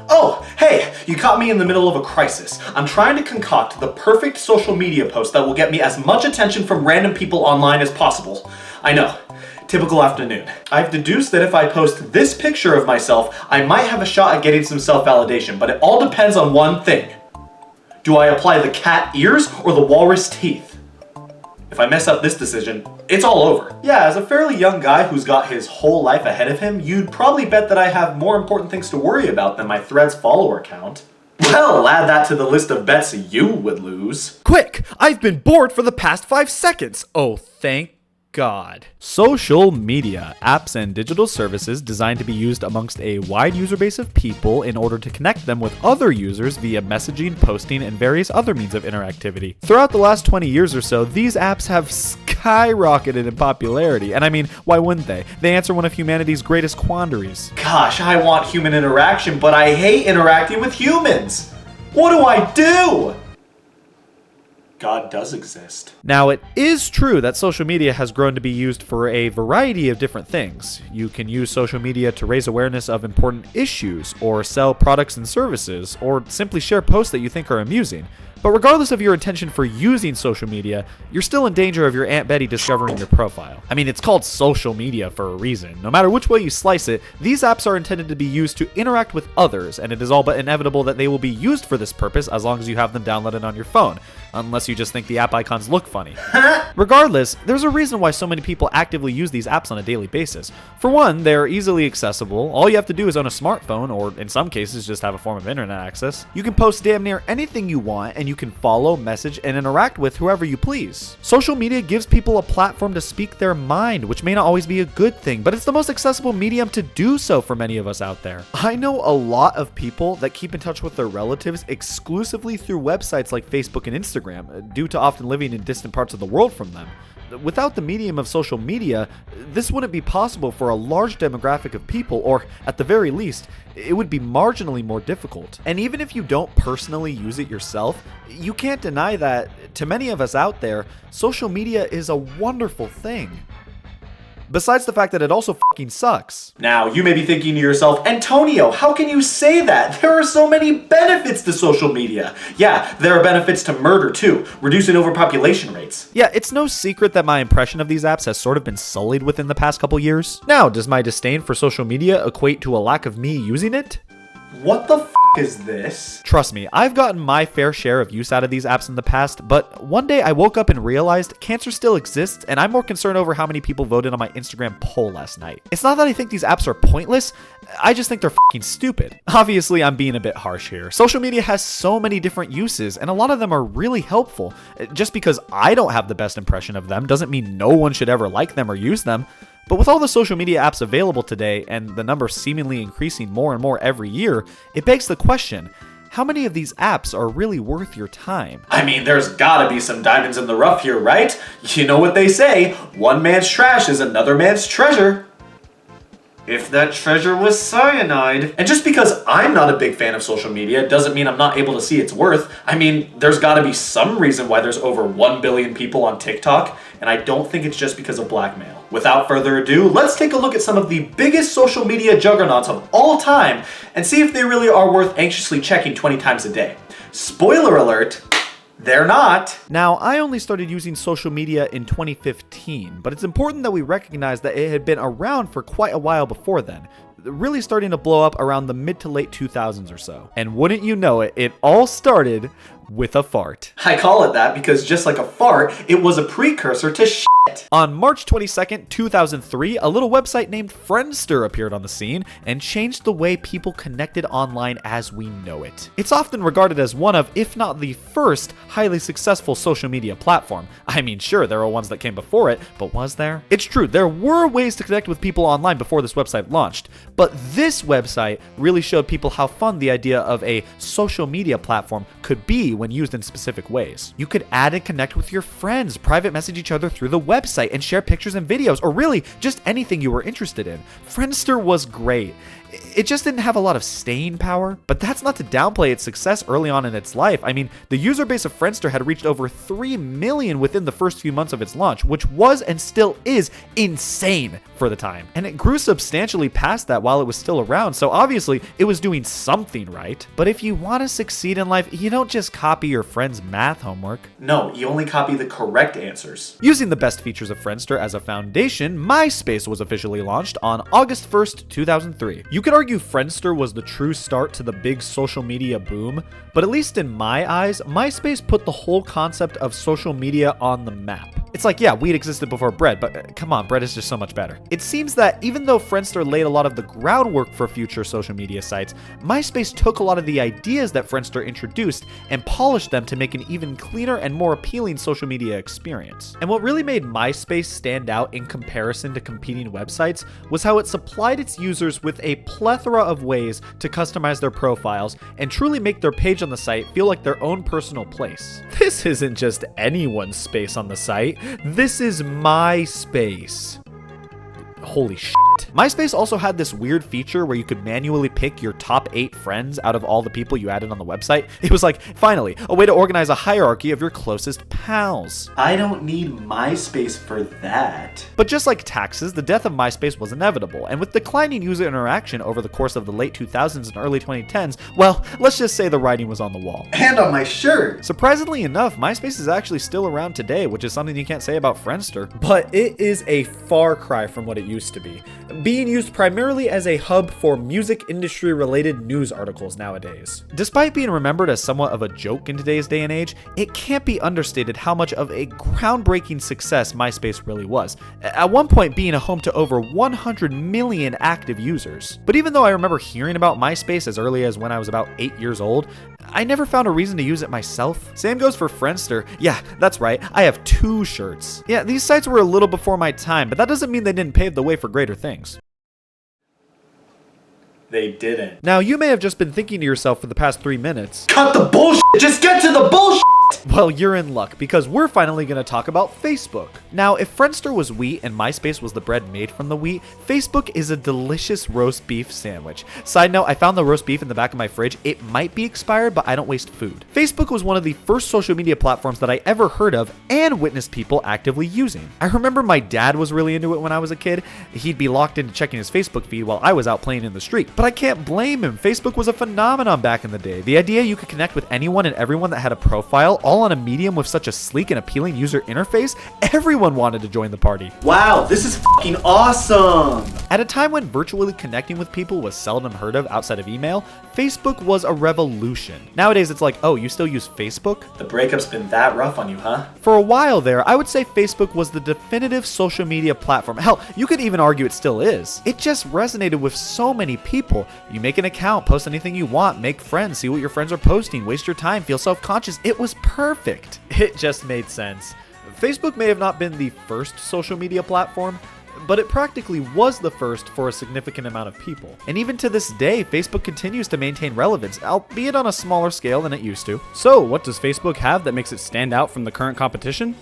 Oh, hey, you caught me in the middle of a crisis. I'm trying to concoct the perfect social media post that will get me as much attention from random people online as possible. I know, typical afternoon. I've deduced that if I post this picture of myself, I might have a shot at getting some self-validation, but it all depends on one thing. Do I apply the cat ears or the walrus teeth? If I mess up this decision, it's all over. Yeah, as a fairly young guy who's got his whole life ahead of him, you'd probably bet that I have more important things to worry about than my Threads follower count. Well, add that to the list of bets you would lose. Quick! I've been bored for the past 5 seconds! Oh, thank God. Social media, apps and digital services designed to be used amongst a wide user base of people in order to connect them with other users via messaging, posting, and various other means of interactivity. Throughout the last 20 years or so, these apps have skyrocketed in popularity, and I mean, why wouldn't they? They answer one of humanity's greatest quandaries. Gosh, I want human interaction, but I hate interacting with humans. What do I do? God does exist. Now, it is true that social media has grown to be used for a variety of different things. You can use social media to raise awareness of important issues, or sell products and services, or simply share posts that you think are amusing. But regardless of your intention for using social media, you're still in danger of your Aunt Betty discovering your profile. I mean, it's called social media for a reason. No matter which way you slice it, these apps are intended to be used to interact with others, and it is all but inevitable that they will be used for this purpose as long as you have them downloaded on your phone, unless you just think the app icons look funny. Regardless, there's a reason why so many people actively use these apps on a daily basis. For one, they're easily accessible. All you have to do is own a smartphone, or in some cases, just have a form of internet access. You can post damn near anything you want, and you can follow, message, and interact with whoever you please. Social media gives people a platform to speak their mind, which may not always be a good thing, but it's the most accessible medium to do so for many of us out there. I know a lot of people that keep in touch with their relatives exclusively through websites like Facebook and Instagram, due to often living in distant parts of the world from them. Without the medium of social media, this wouldn't be possible for a large demographic of people, or at the very least, it would be marginally more difficult. And even if you don't personally use it yourself, you can't deny that, to many of us out there, social media is a wonderful thing. Besides the fact that it also fucking sucks. Now, you may be thinking to yourself, Antonio, how can you say that? There are so many benefits to social media. Yeah, there are benefits to murder too, reducing overpopulation rates. Yeah, it's no secret that my impression of these apps has sort of been sullied within the past couple years. Now, does my disdain for social media equate to a lack of me using it? What the is this? Trust me, I've gotten my fair share of use out of these apps in the past, but one day I woke up and realized cancer still exists, and I'm more concerned over how many people voted on my Instagram poll last night. It's not that I think these apps are pointless, I just think they're fucking stupid. Obviously, I'm being a bit harsh here. Social media has so many different uses, and a lot of them are really helpful. Just because I don't have the best impression of them doesn't mean no one should ever like them or use them. But with all the social media apps available today, and the number seemingly increasing more and more every year, it begs the question, how many of these apps are really worth your time? I mean, there's gotta be some diamonds in the rough here, right? You know what they say, one man's trash is another man's treasure. If that treasure was cyanide. And just because I'm not a big fan of social media doesn't mean I'm not able to see its worth. I mean, there's gotta be some reason why there's over 1 billion people on TikTok, and I don't think it's just because of blackmail. Without further ado, let's take a look at some of the biggest social media juggernauts of all time and see if they really are worth anxiously checking 20 times a day. Spoiler alert, they're not. Now, I only started using social media in 2015, but it's important that we recognize that it had been around for quite a while before then, really starting to blow up around the mid to late 2000s or so. And wouldn't you know it, it all started with a fart. I call it that because just like a fart, it was a precursor to shit. On March 22nd, 2003, a little website named Friendster appeared on the scene and changed the way people connected online as we know it. It's often regarded as one of, if not the first, highly successful social media platform. I mean, sure, there are ones that came before it, but was there? It's true, there were ways to connect with people online before this website launched, but this website really showed people how fun the idea of a social media platform could be when used in specific ways. You could add and connect with your friends, private message each other through the website, and share pictures and videos, or really just anything you were interested in. Friendster was great. It just didn't have a lot of staying power, but that's not to downplay its success early on in its life. I mean, the user base of Friendster had reached over 3 million within the first few months of its launch, which was and still is insane for the time. And it grew substantially past that while it was still around, so obviously it was doing something right. But if you want to succeed in life, you don't just copy your friend's math homework. No, you only copy the correct answers. Using the best features of Friendster as a foundation, MySpace was officially launched on August 1st, 2003. You could argue Friendster was the true start to the big social media boom, but at least in my eyes, MySpace put the whole concept of social media on the map. It's like, yeah, weed existed before bread, but come on, bread is just so much better. It seems that even though Friendster laid a lot of the groundwork for future social media sites, MySpace took a lot of the ideas that Friendster introduced and polished them to make an even cleaner and more appealing social media experience. And what really made MySpace stand out in comparison to competing websites was how it supplied its users with a plethora of ways to customize their profiles and truly make their page on the site feel like their own personal place. This isn't just anyone's space on the site. This is my space. Holy shit. MySpace also had this weird feature where you could manually pick your top 8 friends out of all the people you added on the website. It was like, finally, a way to organize a hierarchy of your closest pals. I don't need MySpace for that. But just like taxes, the death of MySpace was inevitable, and with declining user interaction over the course of the late 2000s and early 2010s, well, let's just say the writing was on the wall. And on my shirt! Surprisingly enough, MySpace is actually still around today, which is something you can't say about Friendster. But it is a far cry from what it used to be, being used primarily as a hub for music industry related news articles nowadays. Despite being remembered as somewhat of a joke in today's day and age, it can't be understated how much of a groundbreaking success MySpace really was, at one point being a home to over 100 million active users. But even though I remember hearing about MySpace as early as when I was about 8 years old, I never found a reason to use it myself. Same goes for Friendster. Yeah, that's right, I have 2 shirts. Yeah, these sites were a little before my time, but that doesn't mean they didn't pave the way for greater things. They didn't. Now, you may have just been thinking to yourself for the past 3 minutes, Cut the bullshit! Just get to the bullshit! well, you're in luck, because we're finally going to talk about Facebook. Now, if Friendster was wheat and MySpace was the bread made from the wheat, Facebook is a delicious roast beef sandwich. Side note, I found the roast beef in the back of my fridge. It might be expired, but I don't waste food. Facebook was one of the first social media platforms that I ever heard of and witnessed people actively using. I remember my dad was really into it when I was a kid. He'd be locked into checking his Facebook feed while I was out playing in the street. But I can't blame him. Facebook was a phenomenon back in the day. The idea you could connect with anyone and everyone that had a profile, all on a medium with such a sleek and appealing user interface, everyone wanted to join the party. Wow, this is fucking awesome! At a time when virtually connecting with people was seldom heard of outside of email, Facebook was a revolution. Nowadays it's like, oh, you still use Facebook? The breakup's been that rough on you, huh? For a while there, I would say Facebook was the definitive social media platform. Hell, you could even argue it still is. It just resonated with so many people. You make an account, post anything you want, make friends, see what your friends are posting, waste your time, feel self-conscious. It was perfect. It just made sense. Facebook may have not been the first social media platform, but it practically was the first for a significant amount of people. And even to this day, Facebook continues to maintain relevance, albeit on a smaller scale than it used to. So, what does Facebook have that makes it stand out from the current competition?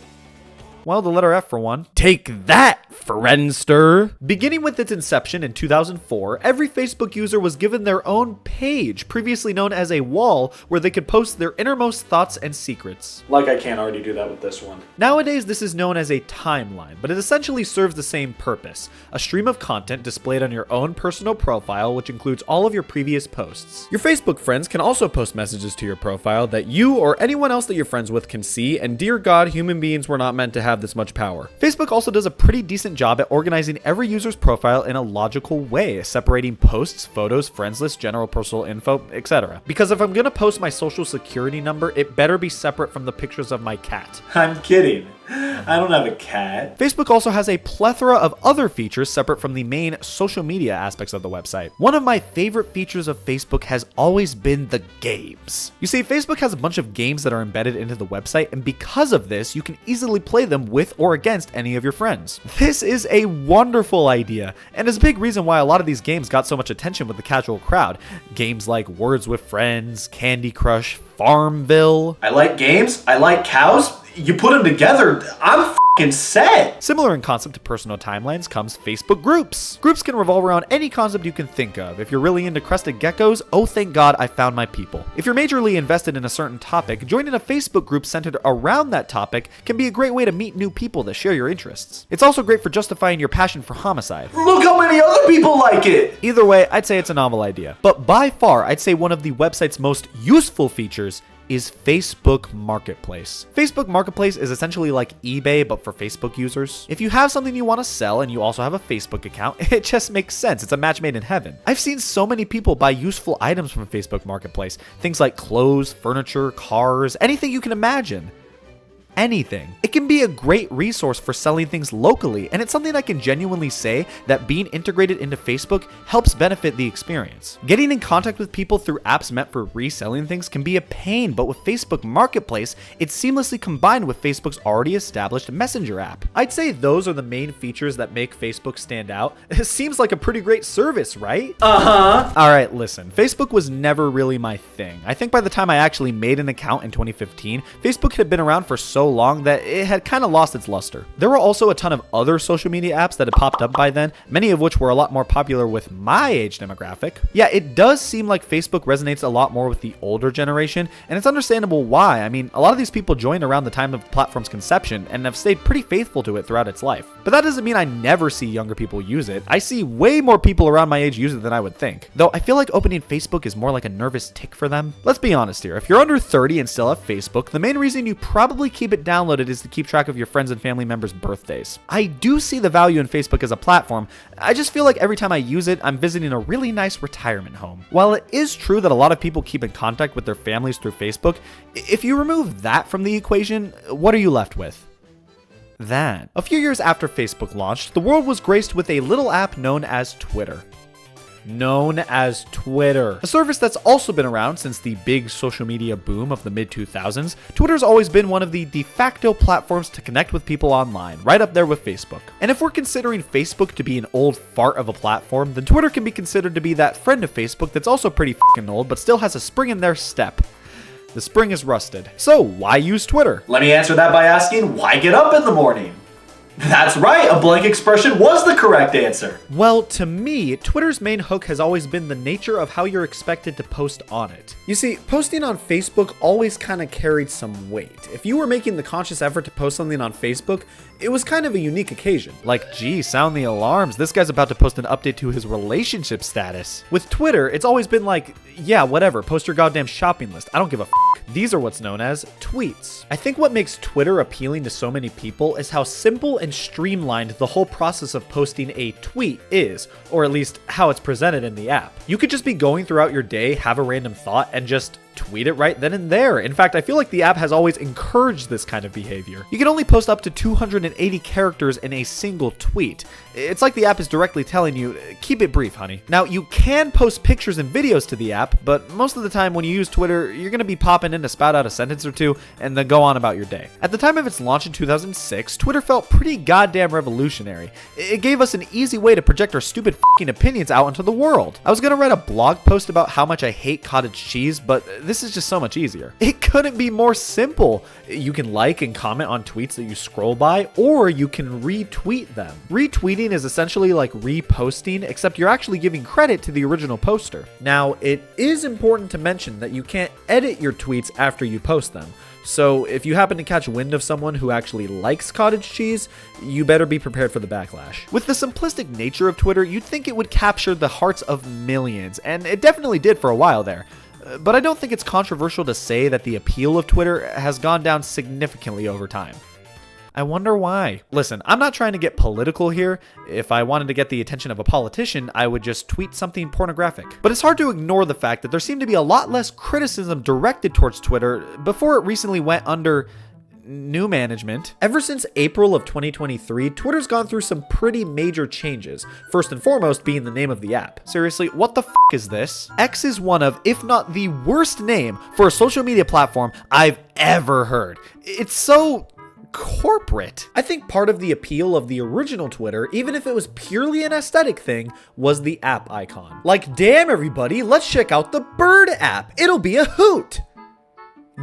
Well, the letter F for one. Take that, Friendster! Beginning with its inception in 2004, every Facebook user was given their own page, previously known as a wall, where they could post their innermost thoughts and secrets. Like I can't already do that with this one. Nowadays, this is known as a timeline, but it essentially serves the same purpose. A stream of content displayed on your own personal profile, which includes all of your previous posts. Your Facebook friends can also post messages to your profile that you or anyone else that you're friends with can see, and dear God, human beings were not meant to have this much power. Facebook also does a pretty decent job at organizing every user's profile in a logical way, separating posts, photos, friends list, general personal info, etc. Because if I'm gonna post my social security number, it better be separate from the pictures of my cat. I'm kidding. I don't have a cat. Facebook also has a plethora of other features separate from the main social media aspects of the website. One of my favorite features of Facebook has always been the games. You see, Facebook has a bunch of games that are embedded into the website, and because of this, you can easily play them with or against any of your friends. This is a wonderful idea, and is a big reason why a lot of these games got so much attention with the casual crowd. Games like Words with Friends, Candy Crush, Farmville. I like games. I like cows. You put them together, I'm f***ing set. Similar in concept to personal timelines comes Facebook groups. Groups can revolve around any concept you can think of. If you're really into crested geckos, oh thank God I found my people. If you're majorly invested in a certain topic, joining a Facebook group centered around that topic can be a great way to meet new people that share your interests. It's also great for justifying your passion for homicide. Look how many other people like it. Either way, I'd say it's a novel idea. But by far, I'd say one of the website's most useful features is Facebook Marketplace. Facebook Marketplace is essentially like eBay, but for Facebook users. If you have something you want to sell and you also have a Facebook account, it just makes sense. It's a match made in heaven. I've seen so many people buy useful items from Facebook Marketplace. Things like clothes, furniture, cars, anything you can imagine. Anything. It can be a great resource for selling things locally, and it's something I can genuinely say that being integrated into Facebook helps benefit the experience. Getting in contact with people through apps meant for reselling things can be a pain, but with Facebook Marketplace, it's seamlessly combined with Facebook's already established Messenger app. I'd say those are the main features that make Facebook stand out. It seems like a pretty great service, right? Alright, listen, Facebook was never really my thing. I think by the time I actually made an account in 2015, Facebook had been around for so long that it had kind of lost its luster. There were also a ton of other social media apps that had popped up by then, many of which were a lot more popular with my age demographic. Yeah, it does seem like Facebook resonates a lot more with the older generation, and it's understandable why. I mean, a lot of these people joined around the time of the platform's conception and have stayed pretty faithful to it throughout its life. But that doesn't mean I never see younger people use it. I see way more people around my age use it than I would think. Though I feel like opening Facebook is more like a nervous tick for them. Let's be honest here, if you're under 30 and still have Facebook, the main reason you probably keep it downloaded is to keep track of your friends and family members' birthdays. I do see the value in Facebook as a platform. I just feel like every time I use it, I'm visiting a really nice retirement home. While it is true that a lot of people keep in contact with their families through Facebook, if you remove that from the equation, what are you left with? That. A few years after Facebook launched, the world was graced with a little app known as Twitter. A service that's also been around since the big social media boom of the mid-2000s. Twitter's always been one of the de facto platforms to connect with people online, right up there with Facebook. And if we're considering Facebook to be an old fart of a platform, then Twitter can be considered to be that friend of Facebook that's also pretty f***ing old, but still has a spring in their step. The spring is rusted. So why use Twitter? Let me answer that by asking, why get up in the morning? That's right, a blank expression was the correct answer. Well, to me, Twitter's main hook has always been the nature of how you're expected to post on it. You see, posting on Facebook always kind of carried some weight. If you were making the conscious effort to post something on Facebook, it was kind of a unique occasion. Like, gee, sound the alarms, this guy's about to post an update to his relationship status. With Twitter, it's always been like, yeah, whatever, post your goddamn shopping list, I don't give a f***. These are what's known as tweets. I think what makes Twitter appealing to so many people is how simple and streamlined the whole process of posting a tweet is, or at least how it's presented in the app. You could just be going throughout your day, have a random thought, and just tweet it right then and there. In fact, I feel like the app has always encouraged this kind of behavior. You can only post up to 280 characters in a single tweet. It's like the app is directly telling you, keep it brief, honey. Now, you can post pictures and videos to the app, but most of the time when you use Twitter, you're going to be popping in to spout out a sentence or two and then go on about your day. At the time of its launch in 2006, Twitter felt pretty goddamn revolutionary. It gave us an easy way to project our stupid f***ing opinions out into the world. I was going to write a blog post about how much I hate cottage cheese, but this is just so much easier. It couldn't be more simple. You can like and comment on tweets that you scroll by, or you can retweet them. Retweeting is essentially like reposting, except you're actually giving credit to the original poster. Now, it is important to mention that you can't edit your tweets after you post them. So if you happen to catch wind of someone who actually likes cottage cheese, you better be prepared for the backlash. With the simplistic nature of Twitter, you'd think it would capture the hearts of millions, and it definitely did for a while there. But I don't think it's controversial to say that the appeal of Twitter has gone down significantly over time. I wonder why. Listen, I'm not trying to get political here. If I wanted to get the attention of a politician, I would just tweet something pornographic. But it's hard to ignore the fact that there seemed to be a lot less criticism directed towards Twitter before it recently went under new management. Ever since April of 2023, Twitter's gone through some pretty major changes. First and foremost being the name of the app. Seriously, what the f*** is this? X is one of, if not the worst name for a social media platform I've ever heard. It's so corporate. I think part of the appeal of the original Twitter, even if it was purely an aesthetic thing, was the app icon. Like, damn everybody, let's check out the bird app. It'll be a hoot.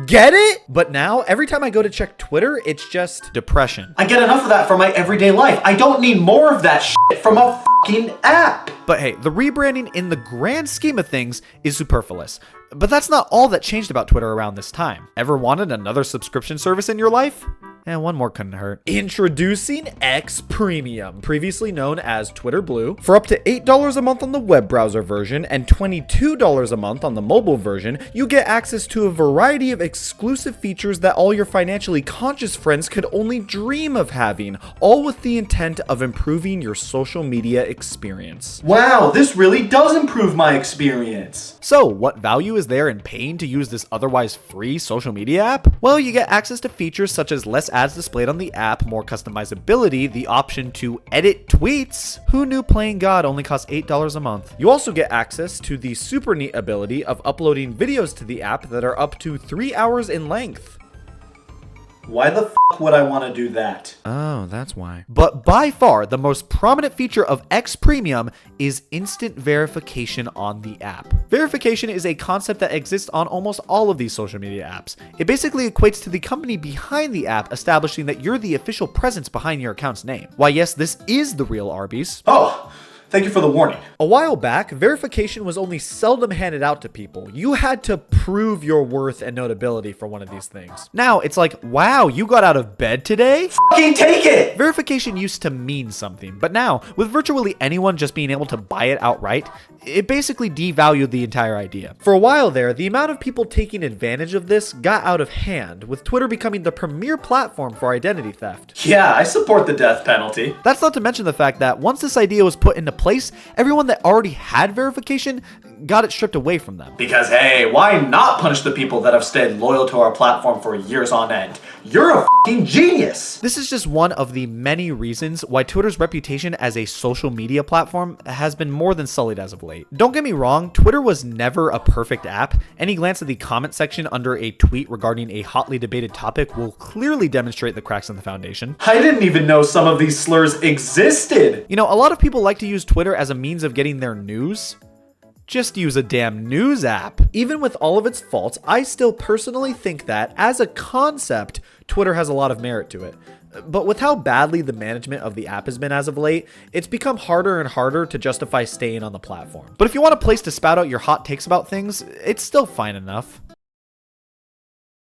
Get it? But now, every time I go to check Twitter, it's just depression. I get enough of that for my everyday life. I don't need more of that shit from a fucking app. But hey, the rebranding in the grand scheme of things is superfluous. But that's not all that changed about Twitter around this time. Ever wanted another subscription service in your life? One more couldn't hurt. Introducing X Premium, previously known as Twitter Blue. For up to $8 a month on the web browser version and $22 a month on the mobile version, you get access to a variety of exclusive features that all your financially conscious friends could only dream of having, all with the intent of improving your social media experience. Wow, this really does improve my experience. So, what value is there in paying to use this otherwise free social media app? Well, you get access to features such as less ads displayed on the app, more customizability, the option to edit tweets. Who knew playing God only costs $8 a month? You also get access to the super neat ability of uploading videos to the app that are up to 3 hours in length. Why the f*** would I want to do that? Oh, that's why. But by far, the most prominent feature of X Premium is instant verification on the app. Verification is a concept that exists on almost all of these social media apps. It basically equates to the company behind the app establishing that you're the official presence behind your account's name. Why, yes, this is the real Arby's. Oh, thank you for the warning. A while back, verification was only seldom handed out to people. You had to prove your worth and notability for one of these things. Now, it's like, wow, you got out of bed today? Fucking take it! Verification used to mean something, but now, with virtually anyone just being able to buy it outright, it basically devalued the entire idea. For a while there, the amount of people taking advantage of this got out of hand, with Twitter becoming the premier platform for identity theft. Yeah, I support the death penalty. That's not to mention the fact that once this idea was put into place, everyone that already had verification got it stripped away from them. Because hey, why not punish the people that have stayed loyal to our platform for years on end? You're a fucking genius! This is just one of the many reasons why Twitter's reputation as a social media platform has been more than sullied as of late. Don't get me wrong, Twitter was never a perfect app. Any glance at the comment section under a tweet regarding a hotly debated topic will clearly demonstrate the cracks in the foundation. I didn't even know some of these slurs existed! You know, a lot of people like to use Twitter as a means of getting their news. Just use a damn news app. Even with all of its faults, I still personally think that, as a concept, Twitter has a lot of merit to it. But with how badly the management of the app has been as of late, it's become harder and harder to justify staying on the platform. But if you want a place to spout out your hot takes about things, it's still fine enough.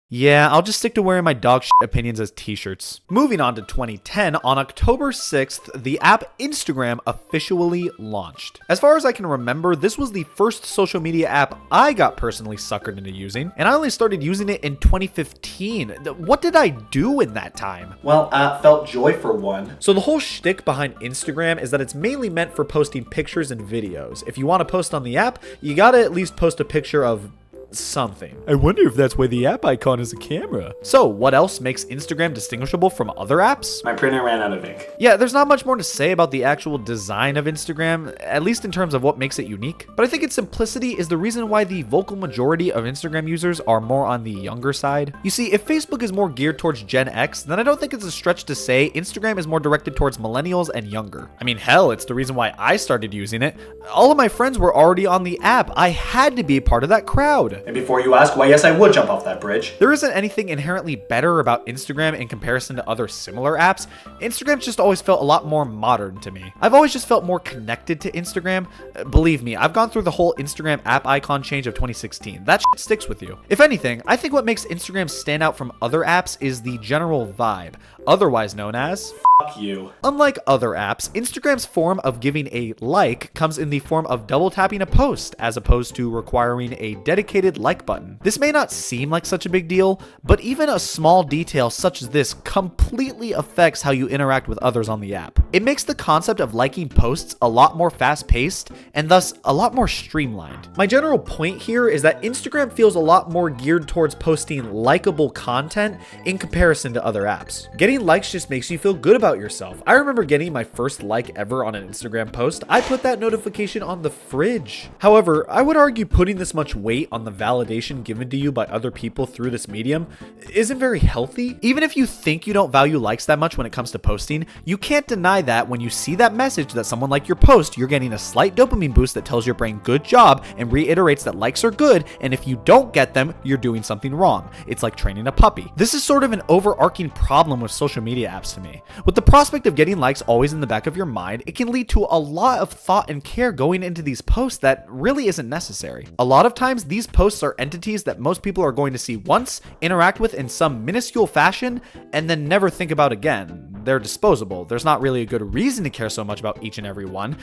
Yeah, I'll just stick to wearing my dog shit opinions as t-shirts. Moving on to 2010, on October 6th, the app Instagram officially launched. As far as I can remember, this was the first social media app I got personally suckered into using, and I only started using it in 2015. What did I do in that time? Well, felt joy for one. So the whole shtick behind Instagram is that it's mainly meant for posting pictures and videos. If you want to post on the app, you gotta at least post a picture of something. I wonder if that's why the app icon is a camera. So what else makes Instagram distinguishable from other apps? My printer ran out of ink. Yeah, there's not much more to say about the actual design of Instagram, at least in terms of what makes it unique. But I think its simplicity is the reason why the vocal majority of Instagram users are more on the younger side. You see, if Facebook is more geared towards Gen X, then I don't think it's a stretch to say Instagram is more directed towards millennials and younger. I mean, hell, it's the reason why I started using it. All of my friends were already on the app. I had to be a part of that crowd. And before you ask, why yes, I would jump off that bridge. There isn't anything inherently better about Instagram in comparison to other similar apps. Instagram's just always felt a lot more modern to me. I've always just felt more connected to Instagram. Believe me, I've gone through the whole Instagram app icon change of 2016. That shit sticks with you. If anything, I think what makes Instagram stand out from other apps is the general vibe, otherwise known as Fuck you. Unlike other apps, Instagram's form of giving a like comes in the form of double tapping a post, as opposed to requiring a dedicated like button. This may not seem like such a big deal, but even a small detail such as this completely affects how you interact with others on the app. It makes the concept of liking posts a lot more fast-paced, and thus a lot more streamlined. My general point here is that Instagram feels a lot more geared towards posting likable content in comparison to other apps. Getting likes just makes you feel good about yourself. I remember getting my first like ever on an Instagram post. I put that notification on the fridge. However, I would argue putting this much weight on the validation given to you by other people through this medium isn't very healthy. Even if you think you don't value likes that much when it comes to posting, you can't deny deny that when you see that message that someone liked your post, you're getting a slight dopamine boost that tells your brain good job and reiterates that likes are good, and if you don't get them, you're doing something wrong. It's like training a puppy. This is sort of an overarching problem with social media apps to me. With the prospect of getting likes always in the back of your mind, it can lead to a lot of thought and care going into these posts that really isn't necessary. A lot of times, these posts are entities that most people are going to see once, interact with in some minuscule fashion, and then never think about again. They're disposable. There's not really a good reason to care so much about each and every one,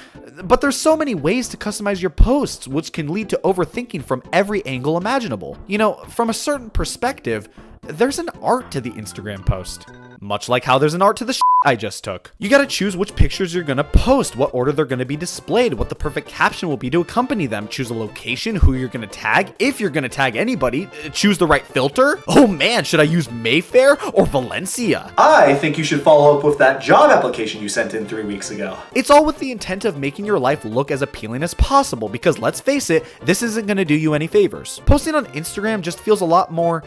but there's so many ways to customize your posts, which can lead to overthinking from every angle imaginable. You know, from a certain perspective, there's an art to the Instagram post. Much like how there's an art to the I just took. You gotta choose which pictures you're gonna post, what order they're gonna be displayed, what the perfect caption will be to accompany them, choose a location, who you're gonna tag, if you're gonna tag anybody, choose the right filter. Oh man, should I use Mayfair or Valencia? I think you should follow up with that job application you sent in 3 weeks ago. It's all with the intent of making your life look as appealing as possible, because let's face it, this isn't gonna do you any favors. Posting on Instagram just feels a lot more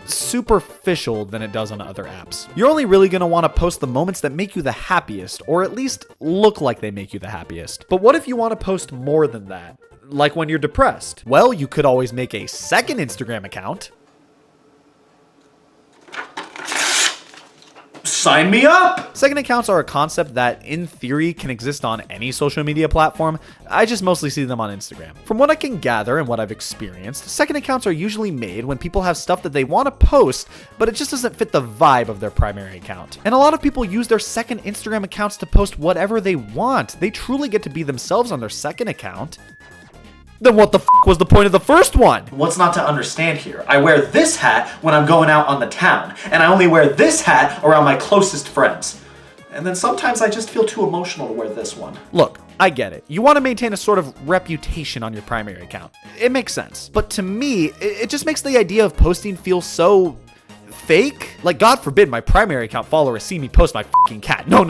superficial than it does on other apps. You're only really going to want to post the moments that make you the happiest, or at least look like they make you the happiest. But what if you want to post more than that? Like when you're depressed? Well, you could always make a second Instagram account. Sign me up! Second accounts are a concept that, in theory, can exist on any social media platform. I just mostly see them on Instagram. From what I can gather and what I've experienced, second accounts are usually made when people have stuff that they want to post, but it just doesn't fit the vibe of their primary account. And a lot of people use their second Instagram accounts to post whatever they want. They truly get to be themselves on their second account. Then what the was the point of the first one? What's not to understand here? I wear this hat when I'm going out on the town, and I only wear this hat around my closest friends. And then sometimes I just feel too emotional to wear this one. Look, I get it. You want to maintain a sort of reputation on your primary account. It makes sense. But to me, it just makes the idea of posting feel so fake. Like, God forbid my primary account followers see me post my fucking cat. No.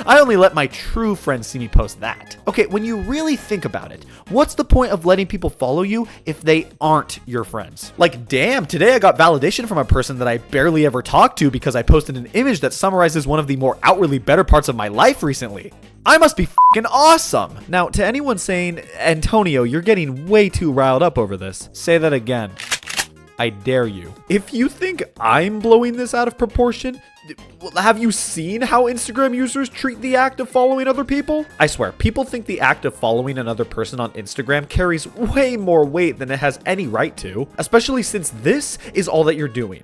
I only let my true friends see me post that. Okay, when you really think about it, what's the point of letting people follow you if they aren't your friends? Like, damn, today I got validation from a person that I barely ever talked to because I posted an image that summarizes one of the more outwardly better parts of my life recently. I must be fucking awesome. Now, to anyone saying, Antonio, you're getting way too riled up over this, say that again. I dare you. If you think I'm blowing this out of proportion, have you seen how Instagram users treat the act of following other people? I swear, people think the act of following another person on Instagram carries way more weight than it has any right to, especially since this is all that you're doing.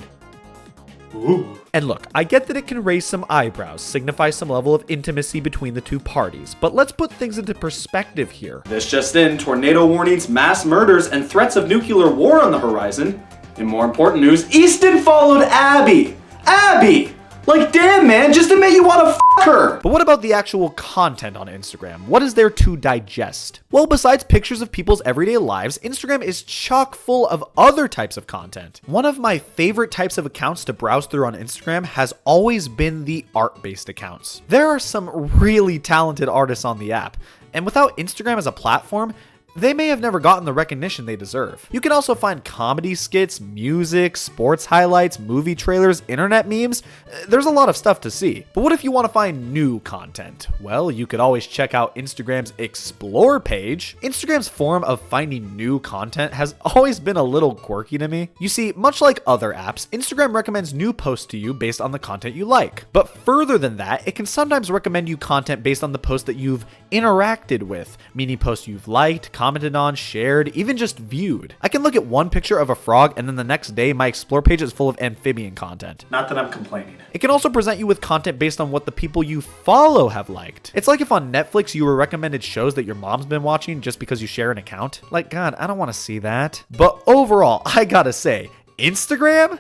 Ooh. And look, I get that it can raise some eyebrows, signify some level of intimacy between the two parties, but let's put things into perspective here. This just in, tornado warnings, mass murders, and threats of nuclear war on the horizon. In more important news, Easton followed Abby! Abby! Like, damn, man, just admit you want to f her! But what about the actual content on Instagram? What is there to digest? Well, besides pictures of people's everyday lives, Instagram is chock full of other types of content. One of my favorite types of accounts to browse through on Instagram has always been the art-based accounts. There are some really talented artists on the app, and without Instagram as a platform, they may have never gotten the recognition they deserve. You can also find comedy skits, music, sports highlights, movie trailers, internet memes. There's a lot of stuff to see. But what if you want to find new content? Well, you could always check out Instagram's Explore page. Instagram's form of finding new content has always been a little quirky to me. You see, much like other apps, Instagram recommends new posts to you based on the content you like. But further than that, it can sometimes recommend you content based on the post that you've interacted with, meaning posts you've liked, commented on, shared, even just viewed. I can look at one picture of a frog and then the next day my Explore page is full of amphibian content. Not that I'm complaining. It can also present you with content based on what the people you follow have liked. It's like if on Netflix you were recommended shows that your mom's been watching just because you share an account. Like, God, I don't want to see that. But overall, I gotta say, Instagram?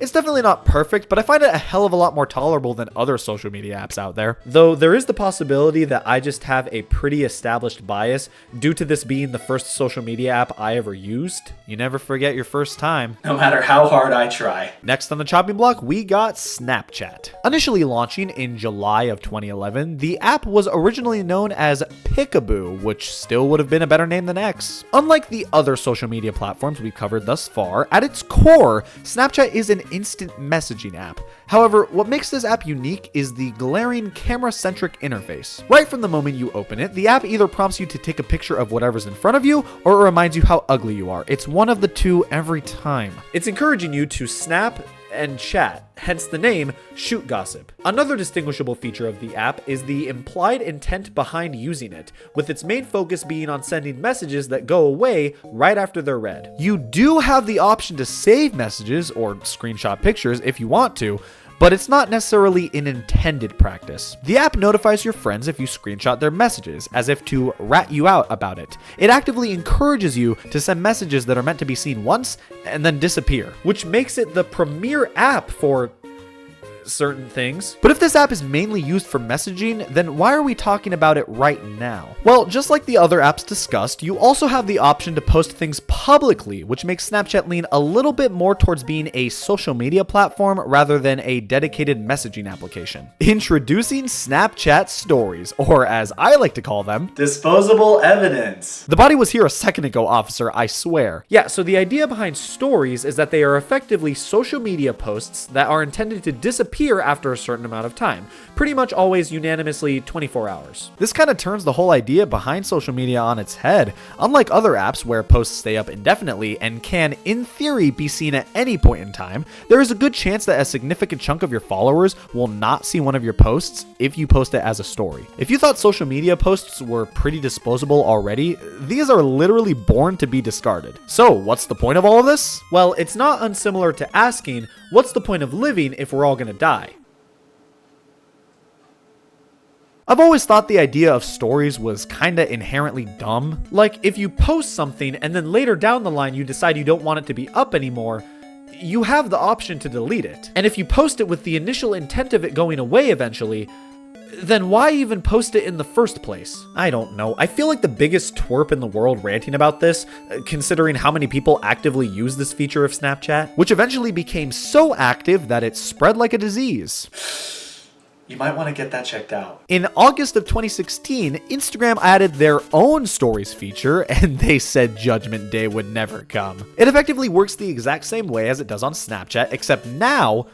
It's definitely not perfect, but I find it a hell of a lot more tolerable than other social media apps out there. Though there is the possibility that I just have a pretty established bias due to this being the first social media app I ever used. You never forget your first time. No matter how hard I try. Next on the chopping block, we got Snapchat. Initially launching in July of 2011, the app was originally known as Peekaboo, which still would have been a better name than X. Unlike the other social media platforms we've covered thus far, at its core, Snapchat is an instant messaging app. However, what makes this app unique is the glaring camera-centric interface. Right from the moment you open it, the app either prompts you to take a picture of whatever's in front of you, or it reminds you how ugly you are. It's one of the two every time. It's encouraging you to snap and chat, hence the name Shoot Gossip. Another distinguishable feature of the app is the implied intent behind using it, with its main focus being on sending messages that go away right after they're read. You do have the option to save messages or screenshot pictures if you want to, but it's not necessarily an intended practice. The app notifies your friends if you screenshot their messages, as if to rat you out about it. It actively encourages you to send messages that are meant to be seen once and then disappear, which makes it the premier app for certain things. But if this app is mainly used for messaging, then why are we talking about it right now? Well, just like the other apps discussed, you also have the option to post things publicly, which makes Snapchat lean a little bit more towards being a social media platform rather than a dedicated messaging application. Introducing Snapchat Stories, or as I like to call them, disposable evidence. The body was here a second ago, officer, I swear. Yeah, so the idea behind stories is that they are effectively social media posts that are intended to disappear after a certain amount of time, pretty much always unanimously 24 hours. This kind of turns the whole idea behind social media on its head. Unlike other apps where posts stay up indefinitely and can, in theory, be seen at any point in time, there is a good chance that a significant chunk of your followers will not see one of your posts if you post it as a story. If you thought social media posts were pretty disposable already, these are literally born to be discarded. So what's the point of all of this? Well, it's not unsimilar to asking, what's the point of living if we're all gonna die? I've always thought the idea of stories was kinda inherently dumb. Like, if you post something and then later down the line you decide you don't want it to be up anymore, you have the option to delete it. And if you post it with the initial intent of it going away eventually, then why even post it in the first place? I don't know. I feel like the biggest twerp in the world ranting about this, considering how many people actively use this feature of Snapchat, which eventually became so active that it spread like a disease. You might want to get that checked out. In August of 2016, Instagram added their own stories feature, and they said Judgment Day would never come. It effectively works the exact same way as it does on Snapchat, except now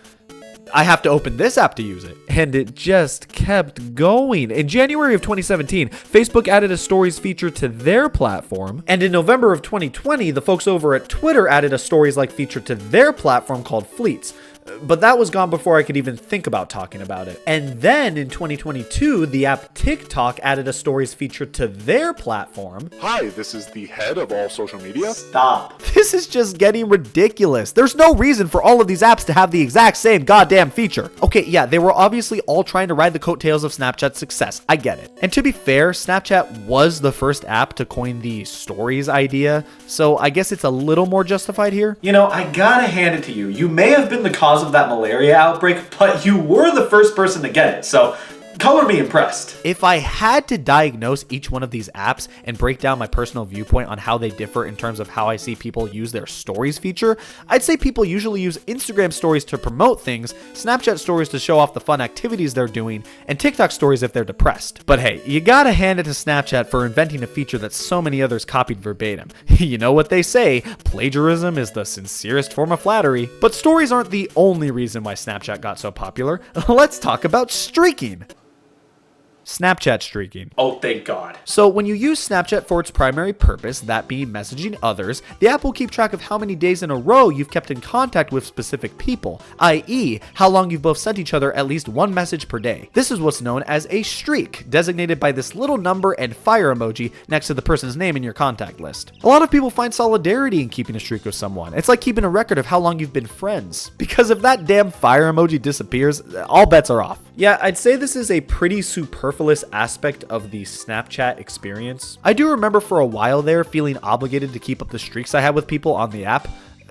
I have to open this app to use it. And it just kept going. In January of 2017, Facebook added a stories feature to their platform. And in November of 2020, the folks over at Twitter added a stories-like feature to their platform called Fleets. But that was gone before I could even think about talking about it. And then in 2022, the app TikTok added a stories feature to their platform. Hi, this is the head of all social media. Stop. This is just getting ridiculous. There's no reason for all of these apps to have the exact same goddamn feature. Okay, yeah, they were obviously all trying to ride the coattails of Snapchat's success. I get it. And to be fair, Snapchat was the first app to coin the stories idea, so I guess it's a little more justified here. You know, I gotta hand it to you. You may have been the cause of that malaria outbreak, but you were the first person to get it, so color me impressed. If I had to diagnose each one of these apps and break down my personal viewpoint on how they differ in terms of how I see people use their stories feature, I'd say people usually use Instagram stories to promote things, Snapchat stories to show off the fun activities they're doing, and TikTok stories if they're depressed. But hey, you gotta hand it to Snapchat for inventing a feature that so many others copied verbatim. You know what they say, plagiarism is the sincerest form of flattery. But stories aren't the only reason why Snapchat got so popular. Let's talk about streaking. Snapchat streaking. Oh, thank God. So when you use Snapchat for its primary purpose, that being messaging others, the app will keep track of how many days in a row you've kept in contact with specific people, i.e., how long you've both sent each other at least one message per day. This is what's known as a streak, designated by this little number and fire emoji next to the person's name in your contact list. A lot of people find solidarity in keeping a streak with someone. It's like keeping a record of how long you've been friends. Because if that damn fire emoji disappears, all bets are off. Yeah, I'd say this is a pretty superfluous aspect of the Snapchat experience. I do remember for a while there feeling obligated to keep up the streaks I had with people on the app.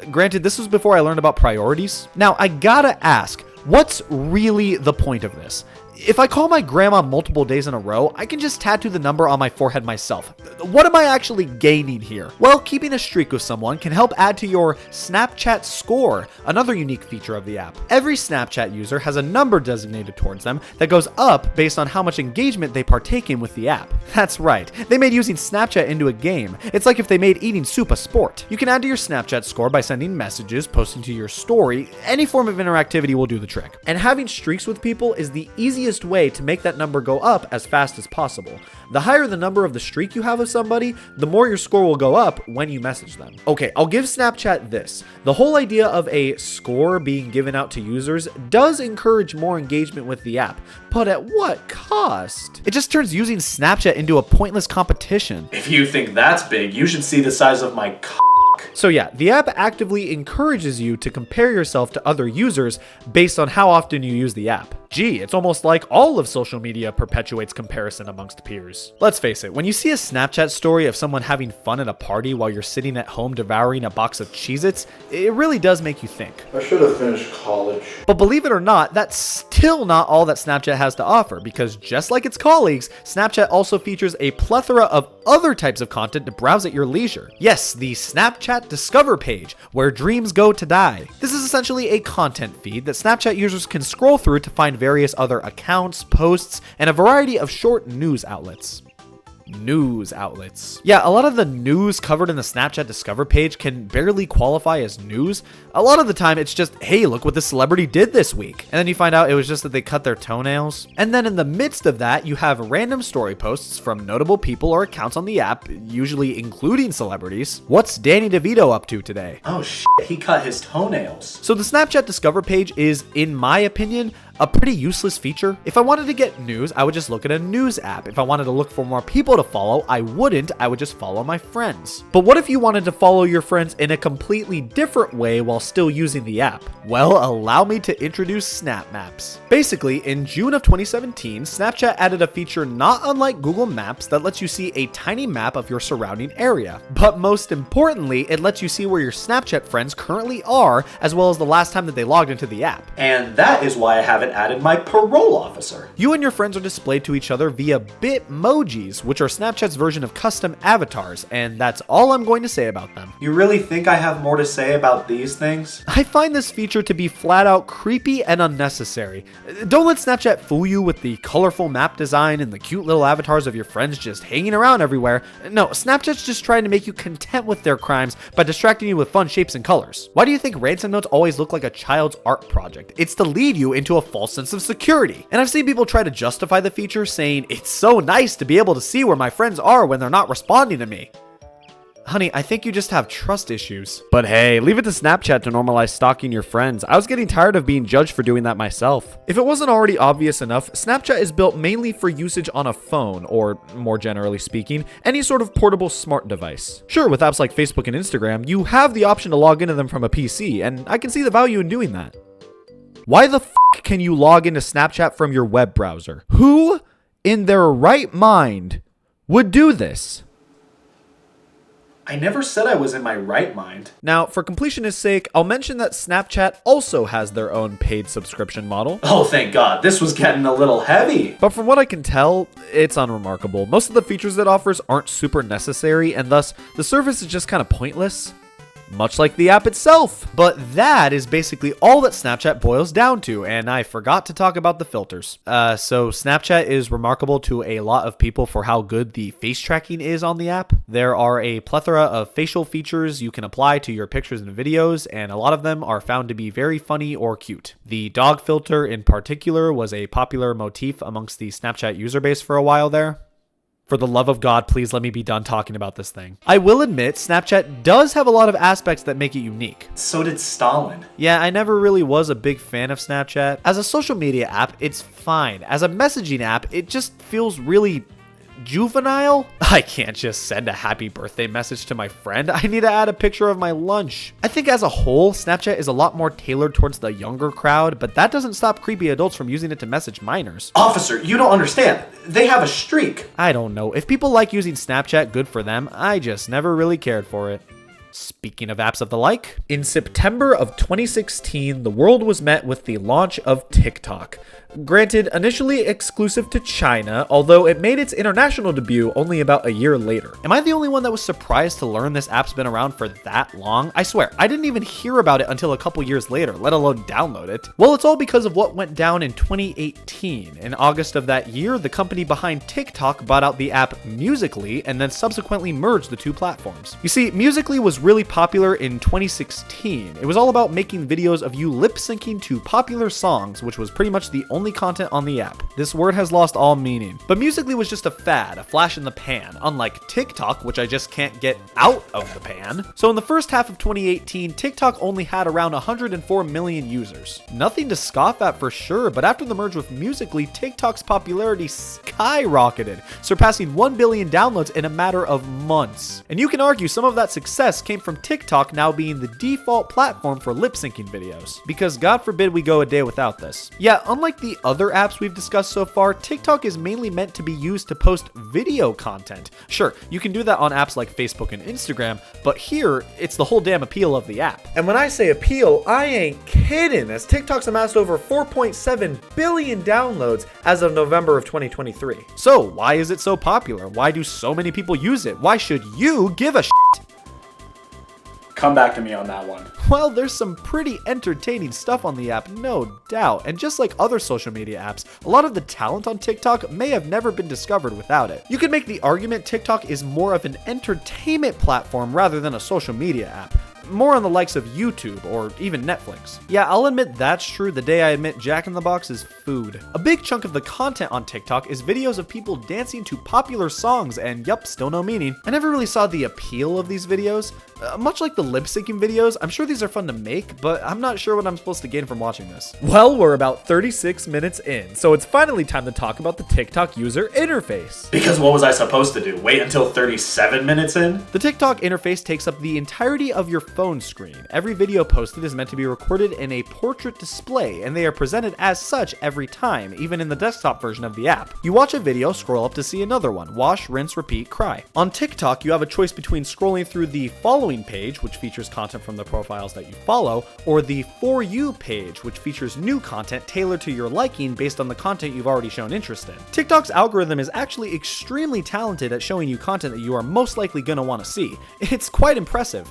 Granted, this was before I learned about priorities. Now, I gotta ask, what's really the point of this? If I call my grandma multiple days in a row, I can just tattoo the number on my forehead myself. What am I actually gaining here? Well, keeping a streak with someone can help add to your Snapchat score, another unique feature of the app. Every Snapchat user has a number designated towards them that goes up based on how much engagement they partake in with the app. That's right, they made using Snapchat into a game. It's like if they made eating soup a sport. You can add to your Snapchat score by sending messages, posting to your story. Any form of interactivity will do the trick. And having streaks with people is the easiest way to make that number go up as fast as possible. The higher the number of the streak you have with somebody, the more your score will go up when you message them. Okay, I'll give Snapchat this. The whole idea of a score being given out to users does encourage more engagement with the app, but at what cost? It just turns using Snapchat into a pointless competition. If you think that's big, you should see the size of my So yeah, the app actively encourages you to compare yourself to other users based on how often you use the app. Gee, it's almost like all of social media perpetuates comparison amongst peers. Let's face it, when you see a Snapchat story of someone having fun at a party while you're sitting at home devouring a box of Cheez-Its, it really does make you think. I should have finished college. But believe it or not, that's still not all that Snapchat has to offer, because just like its colleagues, Snapchat also features a plethora of other types of content to browse at your leisure. Yes, the Snapchat Discover page, where dreams go to die. This is essentially a content feed that Snapchat users can scroll through to find various other accounts, posts, and a variety of short news outlets. Yeah, a lot of the news covered in the Snapchat Discover page can barely qualify as news. A lot of the time it's just, hey, look what this celebrity did this week. And then you find out it was just that they cut their toenails. And then in the midst of that, you have random story posts from notable people or accounts on the app, usually including celebrities. What's Danny DeVito up to today? Oh shit, he cut his toenails. So the Snapchat Discover page is, in my opinion, a pretty useless feature. If I wanted to get news, I would just look at a news app. If I wanted to look for more people to follow, I wouldn't. I would just follow my friends. But what if you wanted to follow your friends in a completely different way while still using the app? Well, allow me to introduce Snap Maps. Basically, in June of 2017, Snapchat added a feature not unlike Google Maps that lets you see a tiny map of your surrounding area. But most importantly, it lets you see where your Snapchat friends currently are, as well as the last time that they logged into the app. And that is why I haven't added my parole officer. You and your friends are displayed to each other via Bitmojis, which are Snapchat's version of custom avatars, and that's all I'm going to say about them. You really think I have more to say about these things? I find this feature to be flat out creepy and unnecessary. Don't let Snapchat fool you with the colorful map design and the cute little avatars of your friends just hanging around everywhere. No, Snapchat's just trying to make you content with their crimes by distracting you with fun shapes and colors. Why do you think ransom notes always look like a child's art project? It's to lead you into a false sense of security. And I've seen people try to justify the feature saying, it's so nice to be able to see where my friends are when they're not responding to me. Honey, I think you just have trust issues. But hey, leave it to Snapchat to normalize stalking your friends. I was getting tired of being judged for doing that myself. If it wasn't already obvious enough, Snapchat is built mainly for usage on a phone, or more generally speaking, any sort of portable smart device. Sure, with apps like Facebook and Instagram, you have the option to log into them from a PC, and I can see the value in doing that. Why the f can you log into Snapchat from your web browser? Who in their right mind would do this? I never said I was in my right mind. Now, for completionist's sake, I'll mention that Snapchat also has their own paid subscription model. Oh, thank God. This was getting a little heavy. But from what I can tell, it's unremarkable. Most of the features it offers aren't super necessary, and thus, the service is just kind of pointless. Much like the app itself. But that is basically all that Snapchat boils down to, and I forgot to talk about the filters. So Snapchat is remarkable to a lot of people for how good the face tracking is on the app. There are a plethora of facial features you can apply to your pictures and videos, and a lot of them are found to be very funny or cute. The dog filter in particular was a popular motif amongst the Snapchat user base for a while there. For the love of God, please let me be done talking about this thing. I will admit, Snapchat does have a lot of aspects that make it unique. So did Stalin. Yeah, I never really was a big fan of Snapchat. As a social media app, it's fine. As a messaging app, it just feels really juvenile. I can't just send a happy birthday message to my friend. I need to add a picture of my lunch. I think as a whole, Snapchat is a lot more tailored towards the younger crowd, but that doesn't stop creepy adults from using it to message minors. Officer, you don't understand. They have a streak. I don't know. If people like using Snapchat, good for them. I just never really cared for it. Speaking of apps of the like, in September of 2016, the world was met with the launch of TikTok. Granted, initially exclusive to China, although it made its international debut only about a year later. Am I the only one that was surprised to learn this app's been around for that long? I swear, I didn't even hear about it until a couple years later, let alone download it. Well, it's all because of what went down in 2018. In August of that year, the company behind TikTok bought out the app Musical.ly and then subsequently merged the two platforms. You see, Musical.ly was really popular in 2016. It was all about making videos of you lip syncing to popular songs, which was pretty much the only content on the app. This word has lost all meaning. But Musical.ly was just a fad, a flash in the pan, unlike TikTok, which I just can't get out of the pan. So in the first half of 2018, TikTok only had around 104 million users. Nothing to scoff at for sure, but after the merge with Musical.ly, TikTok's popularity skyrocketed, surpassing 1 billion downloads in a matter of months. And you can argue some of that success came from TikTok now being the default platform for lip syncing videos, because God forbid we go a day without this. Yeah, unlike the other apps we've discussed so far, TikTok is mainly meant to be used to post video content. Sure, you can do that on apps like Facebook and Instagram, but here, it's the whole damn appeal of the app. And when I say appeal, I ain't kidding, as TikTok's amassed over 4.7 billion downloads as of November of 2023. So, why is it so popular? Why do so many people use it? Why should you give a shit? Come back to me on that one. Well, there's some pretty entertaining stuff on the app, no doubt. And just like other social media apps, a lot of the talent on TikTok may have never been discovered without it. You could make the argument TikTok is more of an entertainment platform rather than a social media app. More on the likes of YouTube or even Netflix. Yeah, I'll admit that's true the day I admit Jack in the Box is food. A big chunk of the content on TikTok is videos of people dancing to popular songs, and yup, still no meaning. I never really saw the appeal of these videos. Much like the lip syncing videos, I'm sure these are fun to make, but I'm not sure what I'm supposed to gain from watching this. Well, we're about 36 minutes in, so it's finally time to talk about the TikTok user interface. Because what was I supposed to do? Wait until 37 minutes in? The TikTok interface takes up the entirety of your phone screen. Every video posted is meant to be recorded in a portrait display, and they are presented as such every time, even in the desktop version of the app. You watch a video, scroll up to see another one. Wash, rinse, repeat, cry. On TikTok, you have a choice between scrolling through the following page, which features content from the profiles that you follow, or the For You page, which features new content tailored to your liking based on the content you've already shown interest in. TikTok's algorithm is actually extremely talented at showing you content that you are most likely going to want to see. It's quite impressive.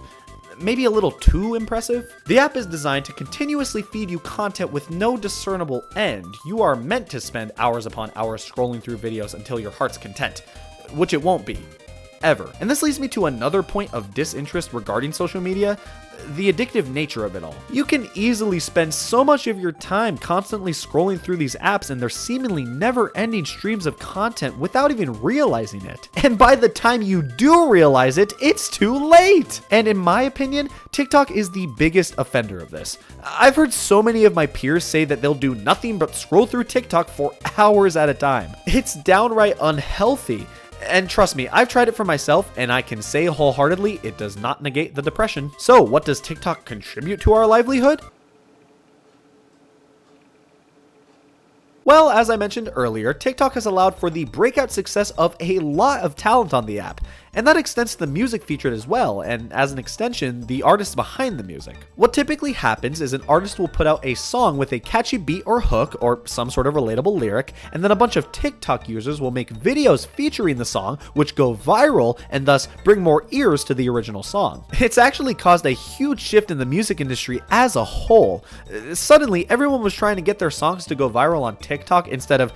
Maybe a little too impressive? The app is designed to continuously feed you content with no discernible end. You are meant to spend hours upon hours scrolling through videos until your heart's content, which it won't be. Ever. And this leads me to another point of disinterest regarding social media, the addictive nature of it all. You can easily spend so much of your time constantly scrolling through these apps and their seemingly never-ending streams of content without even realizing it. And by the time you do realize it, it's too late! And in my opinion, TikTok is the biggest offender of this. I've heard so many of my peers say that they'll do nothing but scroll through TikTok for hours at a time. It's downright unhealthy. And trust me, I've tried it for myself, and I can say wholeheartedly it does not negate the depression. So, what does TikTok contribute to our livelihood? Well, as I mentioned earlier, TikTok has allowed for the breakout success of a lot of talent on the app, and that extends to the music featured as well, and as an extension, the artists behind the music. What typically happens is an artist will put out a song with a catchy beat or hook, or some sort of relatable lyric, and then a bunch of TikTok users will make videos featuring the song, which go viral, and thus bring more ears to the original song. It's actually caused a huge shift in the music industry as a whole. Suddenly, everyone was trying to get their songs to go viral on TikTok instead of,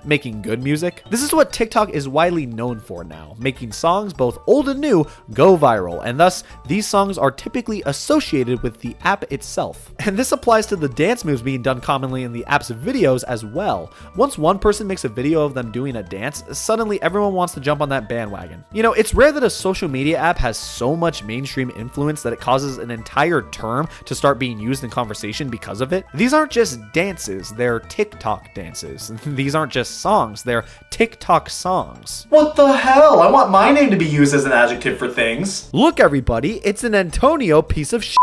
making good music. This is what TikTok is widely known for now, making songs, both old and new, go viral, and thus these songs are typically associated with the app itself. And this applies to the dance moves being done commonly in the app's videos as well. Once one person makes a video of them doing a dance, suddenly everyone wants to jump on that bandwagon. It's rare that a social media app has so much mainstream influence that it causes an entire term to start being used in conversation because of it. These aren't just dances, they're TikTok dances. These aren't just songs, they're TikTok songs. What the hell? I want my name to be used as an adjective for things. Look, everybody, it's an Antonio piece of shit.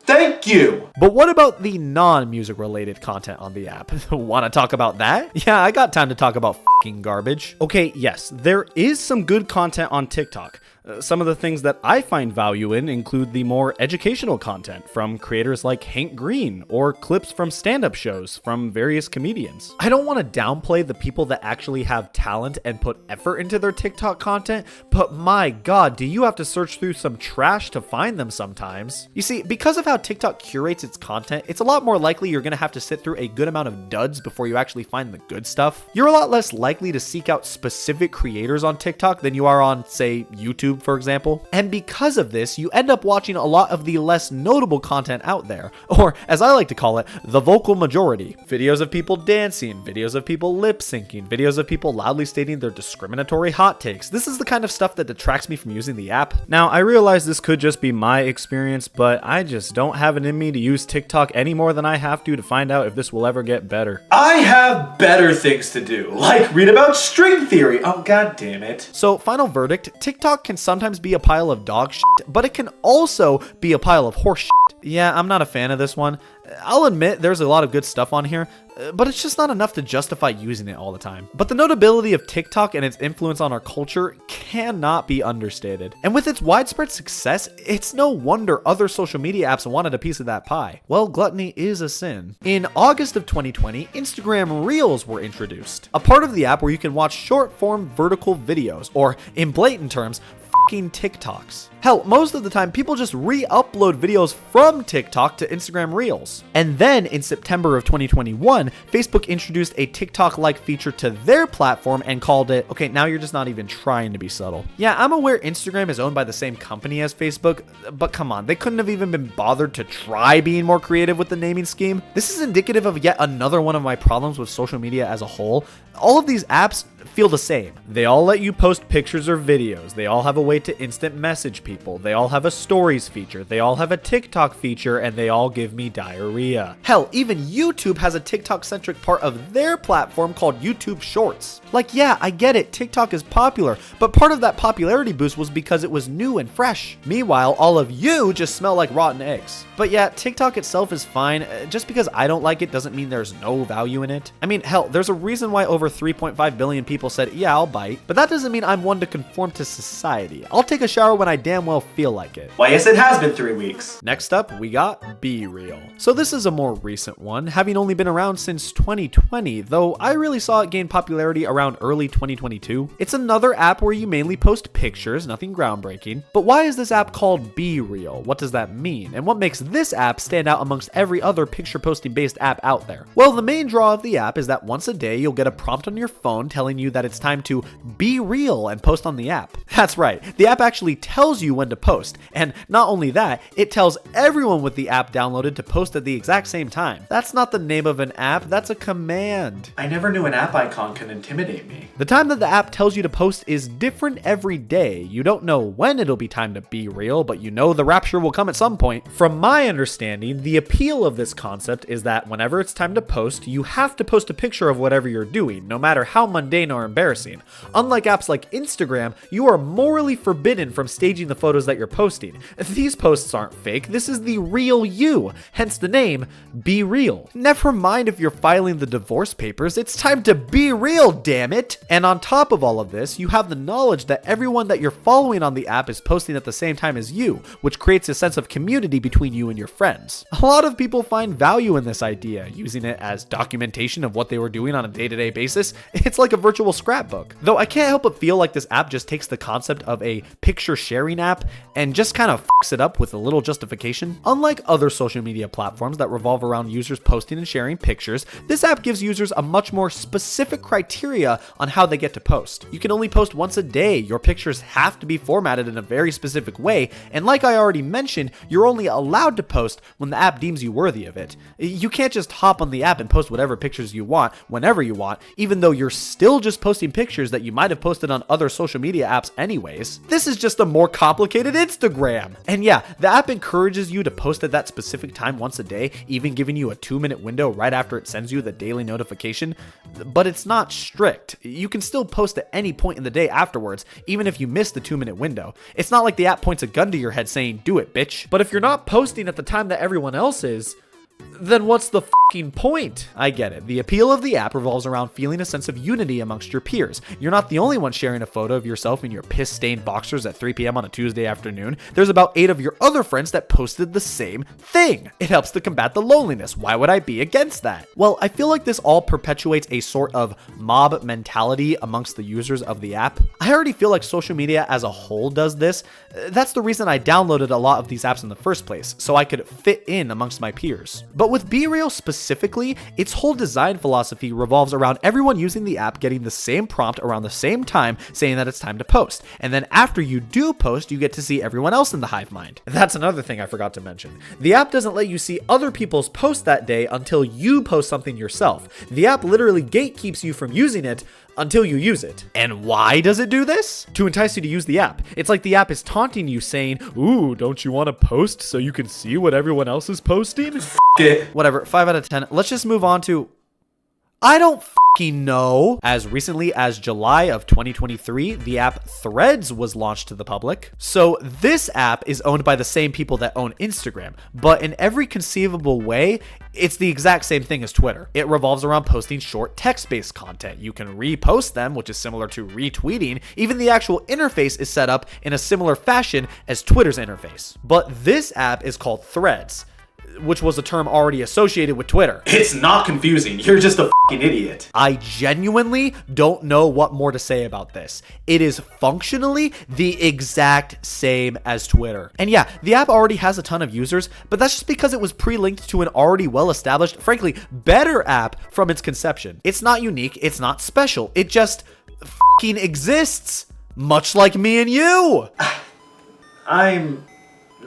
Thank you! But what about the non-music related content on the app? Want to talk about that? Yeah, I got time to talk about f***ing garbage. Okay, yes, there is some good content on TikTok. Some of the things that I find value in include the more educational content from creators like Hank Green or clips from stand-up shows from various comedians. I don't want to downplay the people that actually have talent and put effort into their TikTok content, but my god, do you have to search through some trash to find them sometimes. You see, because of how TikTok curates its content, it's a lot more likely you're going to have to sit through a good amount of duds before you actually find the good stuff. You're a lot less likely to seek out specific creators on TikTok than you are on, say, YouTube, for example. And because of this, you end up watching a lot of the less notable content out there, or as I like to call it, the vocal majority. Videos of people dancing, videos of people lip syncing, videos of people loudly stating their discriminatory hot takes. This is the kind of stuff that detracts me from using the app. Now, I realize this could just be my experience, but I just don't have it in me to use TikTok any more than I have to find out if this will ever get better. I have better things to do, like read about string theory. Oh, god damn it. So, final verdict, TikTok can sometimes be a pile of dog shit, but it can also be a pile of horse shit. Yeah, I'm not a fan of this one. I'll admit there's a lot of good stuff on here, but it's just not enough to justify using it all the time. But the notability of TikTok and its influence on our culture cannot be understated. And with its widespread success, it's no wonder other social media apps wanted a piece of that pie. Well, gluttony is a sin. In August of 2020, Instagram Reels were introduced, a part of the app where you can watch short-form vertical videos, or in blatant terms, fucking TikToks. Hell, most of the time, people just re-upload videos from TikTok to Instagram Reels. And then, in September of 2021, Facebook introduced a TikTok-like feature to their platform and called it, okay, now you're just not even trying to be subtle. Yeah, I'm aware Instagram is owned by the same company as Facebook, but come on, they couldn't have even been bothered to try being more creative with the naming scheme. This is indicative of yet another one of my problems with social media as a whole. All of these apps feel the same. They all let you post pictures or videos. They all have a way to instant message people. They all have a stories feature. They all have a TikTok feature, and they all give me diarrhea. Hell, even YouTube has a TikTok-centric part of their platform called YouTube Shorts. Like, yeah, I get it, TikTok is popular, but part of that popularity boost was because it was new and fresh. Meanwhile, all of you just smell like rotten eggs. But yeah, TikTok itself is fine. Just because I don't like it doesn't mean there's no value in it. I mean, hell, there's a reason why over 3.5 billion people said, yeah, I'll bite, but that doesn't mean I'm one to conform to society. I'll take a shower when I damn well feel like it. Why, yes, it has been 3 weeks. Next up, we got Be Real. So this is a more recent one, having only been around since 2020, though I really saw it gain popularity around early 2022. It's another app where you mainly post pictures, nothing groundbreaking. But why is this app called Be Real? What does that mean? And what makes this app stand out amongst every other picture posting based app out there? Well, the main draw of the app is that once a day you'll get a prompt on your phone telling you that it's time to be real and post on the app. That's right, the app actually tells you when to post, and not only that, it tells everyone with the app downloaded to post at the exact same time. That's not the name of an app, that's a command. I never knew an app icon could intimidate me. The time that the app tells you to post is different every day. You don't know when it'll be time to be real, but you know the rapture will come at some point. From my understanding, the appeal of this concept is that whenever it's time to post, you have to post a picture of whatever you're doing, no matter how mundane or embarrassing. Unlike apps like Instagram, you are morally forbidden from staging the photos that you're posting. These posts aren't fake, this is the real you, hence the name, Be Real. Never mind if you're filing the divorce papers, it's time to be real, damn it! And on top of all of this, you have the knowledge that everyone that you're following on the app is posting at the same time as you, which creates a sense of community between you and your friends. A lot of people find value in this idea, using it as documentation of what they were doing on a day-to-day basis. It's like a virtual scrapbook. Though I can't help but feel like this app just takes the concept of a picture sharing app and just kind of fucks it up with a little justification. Unlike other social media platforms that revolve around users posting and sharing pictures, this app gives users a much more specific criteria on how they get to post. You can only post once a day, your pictures have to be formatted in a very specific way, and like I already mentioned, you're only allowed to post when the app deems you worthy of it. You can't just hop on the app and post whatever pictures you want, whenever you want, even though you're still just posting pictures that you might have posted on other social media apps anyways. This is just a more complicated Instagram. And yeah, the app encourages you to post at that specific time once a day, even giving you a 2-minute window right after it sends you the daily notification, but it's not strict. You can still post at any point in the day afterwards, even if you miss the 2-minute window. It's not like the app points a gun to your head saying, do it, bitch. But if you're not posting at the time that everyone else is, then what's the fucking point? I get it. The appeal of the app revolves around feeling a sense of unity amongst your peers. You're not the only one sharing a photo of yourself in your piss-stained boxers at 3 p.m. on a Tuesday afternoon. There's about 8 of your other friends that posted the same thing. It helps to combat the loneliness. Why would I be against that? Well, I feel like this all perpetuates a sort of mob mentality amongst the users of the app. I already feel like social media as a whole does this. That's the reason I downloaded a lot of these apps in the first place, so I could fit in amongst my peers. But with BeReal specifically, its whole design philosophy revolves around everyone using the app getting the same prompt around the same time saying that it's time to post. And then after you do post, you get to see everyone else in the hive mind. That's another thing I forgot to mention. The app doesn't let you see other people's posts that day until you post something yourself. The app literally gatekeeps you from using it until you use it. And why does it do this? To entice you to use the app. It's like the app is taunting you saying, ooh, don't you want to post so you can see what everyone else is posting? It. Whatever, 5 out of 10. Let's just move on to... I don't fucking know. As recently as July of 2023, the app Threads was launched to the public. So this app is owned by the same people that own Instagram, but in every conceivable way, it's the exact same thing as Twitter. It revolves around posting short text-based content. You can repost them, which is similar to retweeting. Even the actual interface is set up in a similar fashion as Twitter's interface. But this app is called Threads, which was a term already associated with Twitter. It's not confusing. You're just a fucking idiot. I genuinely don't know what more to say about this. It is functionally the exact same as Twitter. And yeah, the app already has a ton of users, but that's just because it was pre-linked to an already well-established, frankly, better app from its conception. It's not unique, it's not special, it just fucking exists, much like me and you. I'm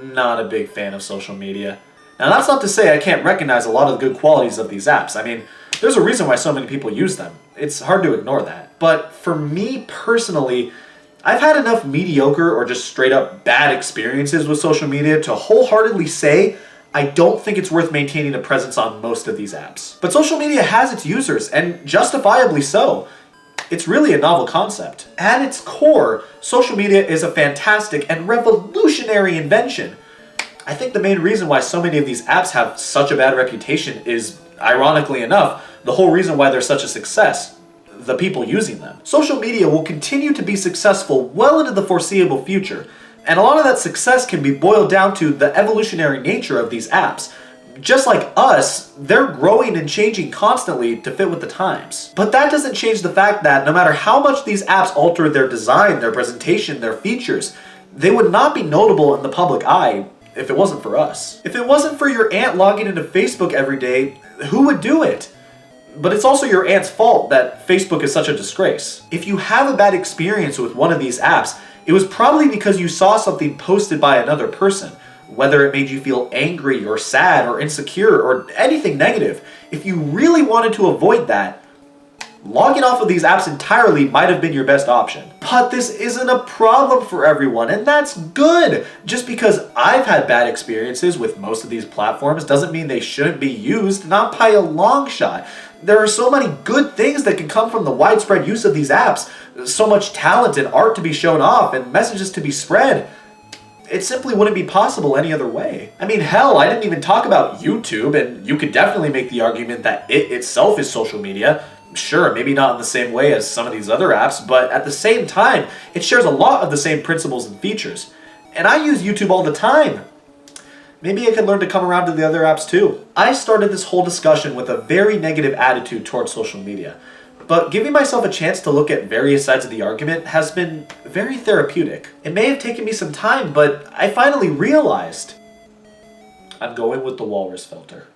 not a big fan of social media. Now, that's not to say I can't recognize a lot of the good qualities of these apps. I mean, there's a reason why so many people use them. It's hard to ignore that. But for me personally, I've had enough mediocre or just straight up bad experiences with social media to wholeheartedly say I don't think it's worth maintaining a presence on most of these apps. But social media has its users, and justifiably so. It's really a novel concept. At its core, social media is a fantastic and revolutionary invention. I think the main reason why so many of these apps have such a bad reputation is, ironically enough, the whole reason why they're such a success. The people using them. Social media will continue to be successful well into the foreseeable future, and a lot of that success can be boiled down to the evolutionary nature of these apps. Just like us, they're growing and changing constantly to fit with the times. But that doesn't change the fact that no matter how much these apps alter their design, their presentation, their features, they would not be notable in the public eye if it wasn't for us. If it wasn't for your aunt logging into Facebook every day, who would do it? But it's also your aunt's fault that Facebook is such a disgrace. If you have a bad experience with one of these apps, it was probably because you saw something posted by another person, whether it made you feel angry or sad or insecure or anything negative. If you really wanted to avoid that, logging off of these apps entirely might have been your best option. But this isn't a problem for everyone, and that's good. Just because I've had bad experiences with most of these platforms doesn't mean they shouldn't be used, not by a long shot. There are so many good things that can come from the widespread use of these apps. So much talent and art to be shown off and messages to be spread. It simply wouldn't be possible any other way. I mean, hell, I didn't even talk about YouTube, and you could definitely make the argument that it itself is social media. Sure, maybe not in the same way as some of these other apps, but at the same time, it shares a lot of the same principles and features. And I use YouTube all the time. Maybe I could learn to come around to the other apps too. I started this whole discussion with a very negative attitude towards social media, but giving myself a chance to look at various sides of the argument has been very therapeutic. It may have taken me some time, but I finally realized I'm going with the walrus filter.